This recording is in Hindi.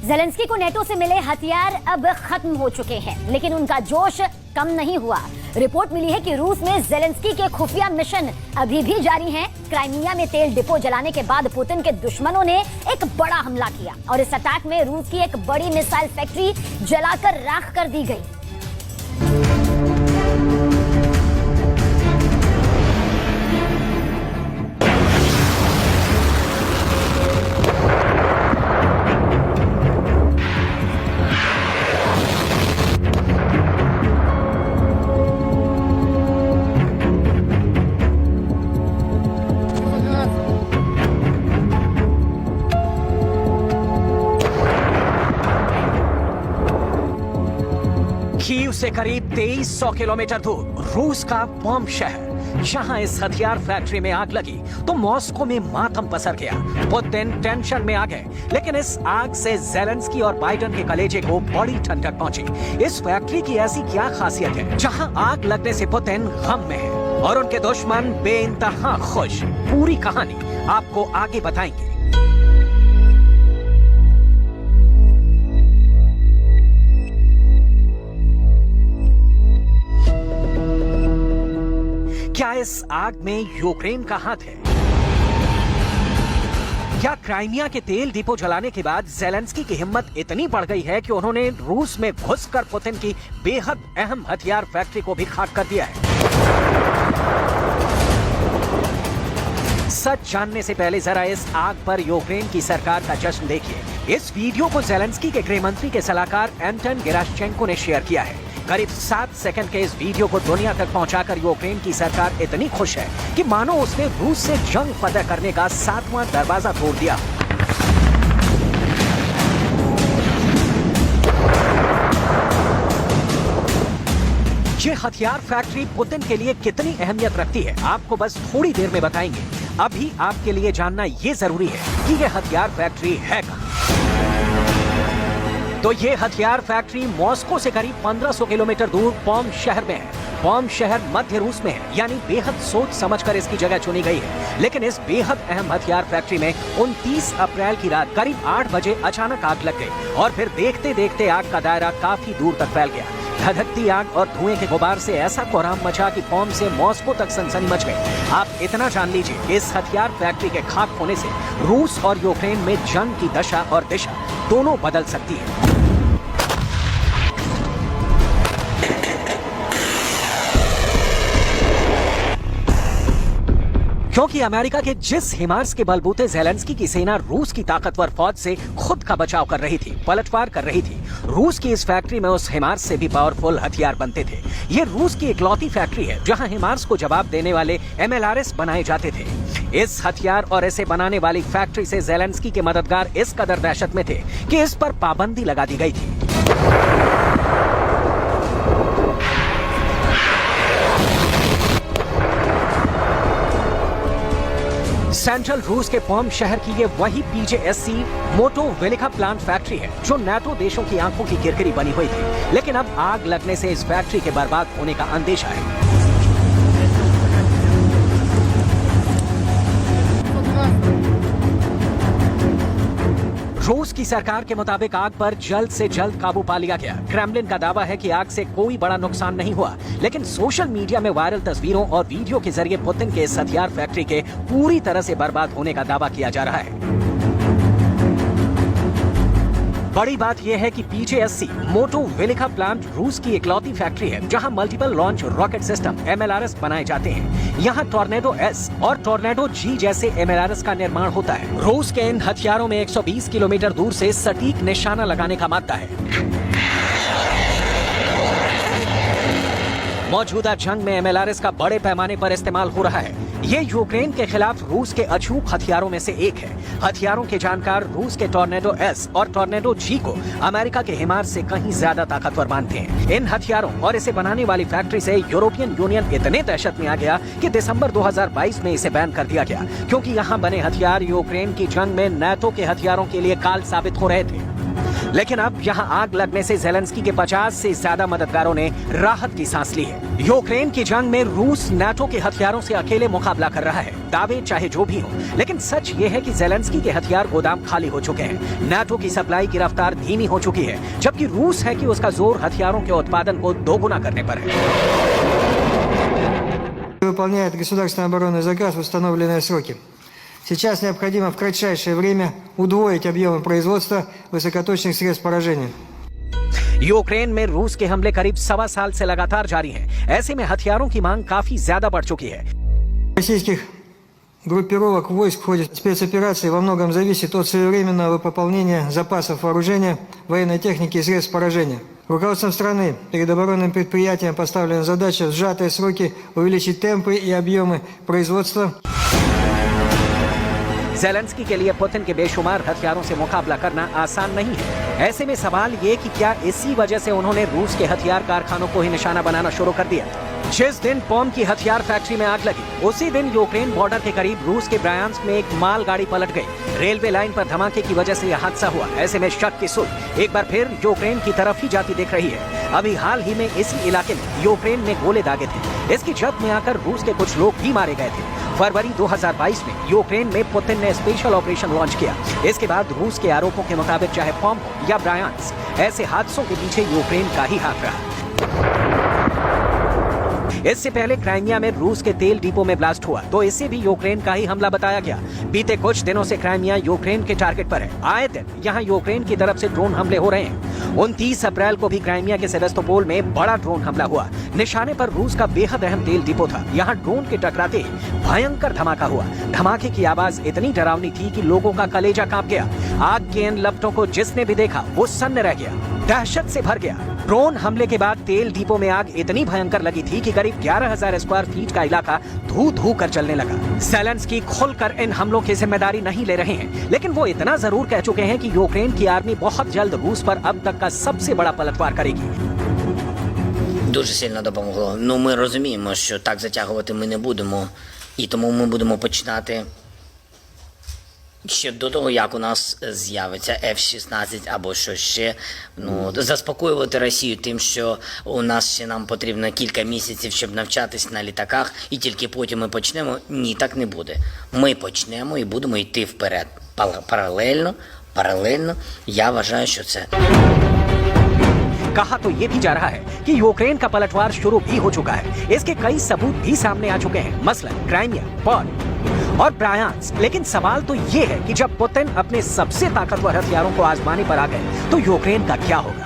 ज़ेलेंस्की को नेटो से मिले हथियार अब खत्म हो चुके हैं, लेकिन उनका जोश कम नहीं हुआ। रिपोर्ट मिली है कि रूस में ज़ेलेंस्की के खुफिया मिशन अभी भी जारी हैं। क्राइमिया में तेल डिपो जलाने के बाद पुतिन के दुश्मनों ने एक बड़ा हमला किया और इस अटैक में रूस की एक बड़ी मिसाइल फैक्ट्री जलाकर राख कर दी गई। कीव से करीब 2300 किलोमीटर दूर रूस का बॉम्ब शहर, जहां इस हथियार फैक्ट्री में आग लगी तो मॉस्को में मातम पसर गया। पुतिन टेंशन में आ गए, लेकिन इस आग से ज़ेलेंस्की और बाइडेन के कलेजे को बड़ी ठंडक पहुंची। इस फैक्ट्री की ऐसी क्या खासियत है जहां आग लगने से पुतिन गम में है और उनके दुश्मन बेइंतहा खुश? पूरी कहानी आपको आगे बताएंगे। क्या इस आग में यूक्रेन का हाथ है? क्या क्राइमिया के तेल डिपो जलाने के बाद ज़ेलेंस्की की हिम्मत इतनी बढ़ गई है कि उन्होंने रूस में घुसकर पुतिन की बेहद अहम हथियार फैक्ट्री को भी खाक कर दिया है? सच जानने से पहले जरा इस आग पर यूक्रेन की सरकार का जश्न देखिए। इस वीडियो को ज़ेलेंस्की के गृह मंत्री के सलाहकार एंटन गेराश्चेंको ने शेयर किया है। करीब 7 सेकंड के इस वीडियो को दुनिया तक पहुंचाकर यूक्रेन की सरकार इतनी खुश है कि मानो उसने रूस से जंग फतह करने का 7वां दरवाजा तोड़ दिया। ये हथियार फैक्ट्री पुतिन के लिए कितनी अहमियत रखती है, आपको बस थोड़ी देर में बताएंगे। अभी आपके लिए जानना ये जरूरी है कि ये हथियार फैक्ट्री है कहां। तो ये हथियार फैक्ट्री मॉस्को से करीब 1500 किलोमीटर दूर बॉम्ब शहर में है। बॉम्ब शहर मध्य रूस में है, यानी बेहद सोच समझकर इसकी जगह चुनी गई है। लेकिन इस बेहद अहम हथियार फैक्ट्री में 29 अप्रैल की रात करीब 8 बजे अचानक आग लग गई और फिर देखते देखते आग का दायरा काफी दूर तक फैल गया। धधकती आग और धुएं के गुबार से ऐसा कोहराम मचा कि बॉम्ब से मॉस्को तक सनसनी मच गई। आप इतना जान लीजिए, इस हथियार फैक्ट्री के खाक होने से रूस और यूक्रेन में जंग की दशा और दिशा दोनों बदल सकती है। क्योंकि अमेरिका के जिस हिमार्स के बलबूते ज़ेलेंस्की की सेना रूस की ताकतवर फौज से खुद का बचाव कर रही थी, पलटवार कर रही थी, रूस की इस फैक्ट्री में उस हिमार्स से भी पावरफुल हथियार बनते थे। ये रूस की इकलौती फैक्ट्री है जहां हिमार्स को जवाब देने वाले MLRS बनाए जाते थे। इस हथियार और इसे बनाने वाली फैक्ट्री से ज़ेलेंस्की के मददगार इस कदर दहशत में थे कि इस पर पाबंदी लगा दी गई थी। सेंट्रल रूस के बॉम्ब शहर की ये वही PJSC मोटो वेलिका प्लांट फैक्ट्री है जो नाटो देशों की आंखों की किरकिरी बनी हुई थी। लेकिन अब आग लगने से इस फैक्ट्री के बर्बाद होने का अंदेशा है। रूस की सरकार के मुताबिक आग पर जल्द से जल्द काबू पा लिया गया। क्रेमलिन का दावा है कि आग से कोई बड़ा नुकसान नहीं हुआ, लेकिन सोशल मीडिया में वायरल तस्वीरों और वीडियो के जरिए पुतिन के इस हथियार फैक्ट्री के पूरी तरह से बर्बाद होने का दावा किया जा रहा है। बड़ी बात यह है कि PJSC मोटो वेलिका प्लांट रूस की इकलौती फैक्ट्री है जहां multiple launch rocket system MLRS बनाए जाते हैं। यहां टॉर्नेडो S और टॉर्नेडो G जैसे MLRS का निर्माण होता है। रूस के इन हथियारों में 120 किलोमीटर दूर से सटीक निशाना लगाने का मादा है। मौजूदा जंग में MLRS का बड़े पैमाने पर इस्तेमाल हो रहा है। ये यूक्रेन के खिलाफ रूस के अचूक हथियारों में से एक है। हथियारों के जानकार रूस के टॉर्नेडो S और टॉर्नेडो G को अमेरिका के हिमार से कहीं ज्यादा ताकतवर मानते हैं। इन हथियारों और इसे बनाने वाली फैक्ट्री से यूरोपियन यूनियन इतने दहशत में आ गया कि दिसंबर 2022 में इसे बैन कर दिया गया, क्योंकि यहाँ बने हथियार यूक्रेन की जंग में नाटो के हथियारों के लिए काल साबित हो रहे थे। लेकिन अब यहां आग लगने से ज़ेलेंस्की के 50 से ज्यादा मददगारों ने राहत की सांस ली है। यूक्रेन की जंग में रूस नाटो के हथियारों से अकेले मुकाबला कर रहा है। दावे चाहे जो भी हो, लेकिन सच ये है कि ज़ेलेंस्की के हथियार गोदाम खाली हो चुके हैं। नाटो की सप्लाई की रफ्तार धीमी हो चुकी है, जबकि रूस है कि उसका जोर हथियारों के उत्पादन को दोगुना करने पर है। Выполняет государственный оборонный заказ в установленные сроки. Сейчас необходимо в кратчайшее время удвоить объемы производства высокоточных средств поражения. यूक्रेन में रूस के हमले करीब 1.25 साल से लगातार जारी हैं। ऐसे में हथियारों की मांग काफी ज्यादा बढ़ चुकी है। Российских группировок войск в ходе спецоперации во многом зависит от своевременного пополнения запасов вооружения, военной техники и средств поражения. Руководством страны перед оборонным предприятием поставлена задача в сжатые сроки увеличить темпы и объемы производства. ज़ेलेंस्की के लिए पुतिन के बेशुमार हथियारों से मुकाबला करना आसान नहीं है। ऐसे में सवाल ये कि क्या इसी वजह से उन्होंने रूस के हथियार कारखानों को ही निशाना बनाना शुरू कर दिया। जिस दिन पॉम की हथियार फैक्ट्री में आग लगी, उसी दिन यूक्रेन बॉर्डर के करीब रूस के ब्रायांस्क में एक माल गाड़ी पलट गई। रेलवे लाइन पर धमाके की वजह से यह हादसा हुआ। ऐसे में शक की सुर्ख एक बार फिर यूक्रेन की तरफ ही जाती दिख रही है। अभी हाल ही में इसी इलाके में यूक्रेन में गोले दागे थे। इसकी जद में आकर रूस के कुछ लोग भी मारे गए थे। फरवरी 2022 में यूक्रेन में पुतिन ने स्पेशल ऑपरेशन लॉन्च किया। इसके बाद रूस के आरोपों के मुताबिक चाहे पॉम हो या ब्रायांस्क, ऐसे हादसों के पीछे यूक्रेन का ही हाथ रहा। इससे पहले क्राइमिया में रूस के तेल डिपो में ब्लास्ट हुआ, तो इसे भी यूक्रेन का ही हमला बताया गया। बीते कुछ दिनों से क्राइमिया यूक्रेन के टारगेट पर है। आए दिन यहां यूक्रेन की तरफ से ड्रोन हमले हो रहे हैं। 29 अप्रैल को भी क्राइमिया के सेवेस्तोपोल में बड़ा ड्रोन हमला हुआ। निशाने पर रूस का बेहद अहम तेल डिपो था। यहाँ ड्रोन के टकराते भयंकर धमाका हुआ। धमाके की आवाज इतनी डरावनी थी कि लोगों का कलेजा कांप गया। आग के इन लपटों को जिसने भी देखा वो सन्न रह गया, दहशत से भर गया। ड्रोन हमले के बाद तेल डिपो में आग इतनी भयंकर लगी थी कि करीब 11,000 स्क्वायर फीट का इलाका धू धू कर जलने लगा। ज़ेलेंस्की खुलकर इन हमलों की जिम्मेदारी नहीं ले रहे हैं, लेकिन वो इतना जरूर कह चुके हैं कि यूक्रेन की आर्मी बहुत जल्द रूस पर अब तक का सबसे बड़ा पलटवार करेगी। Дуже сильно допомогло. Ну, ми розуміємо, що так затягувати ми не будемо, і тому ми будемо починати ще до того, як у нас з'явиться F-16 або що ще, ну, заспокоювати Росію тим, що у нас ще нам потрібно кілька місяців, щоб навчатись на літаках, і тільки потім ми почнемо. Ні, так не буде. Ми почнемо і будемо йти вперед. Паралельно, я вважаю, що це. कहा तो ये भी जा रहा है कि यूक्रेन का पलटवार शुरू भी हो चुका है। इसके कई सबूत भी सामने आ चुके हैं, मसलन क्राइमिया, पॉम और ब्रायांस्क। लेकिन सवाल तो ये है कि जब पुतिन अपने सबसे ताकतवर हथियारों को आजमाने पर आ गए तो यूक्रेन का क्या होगा।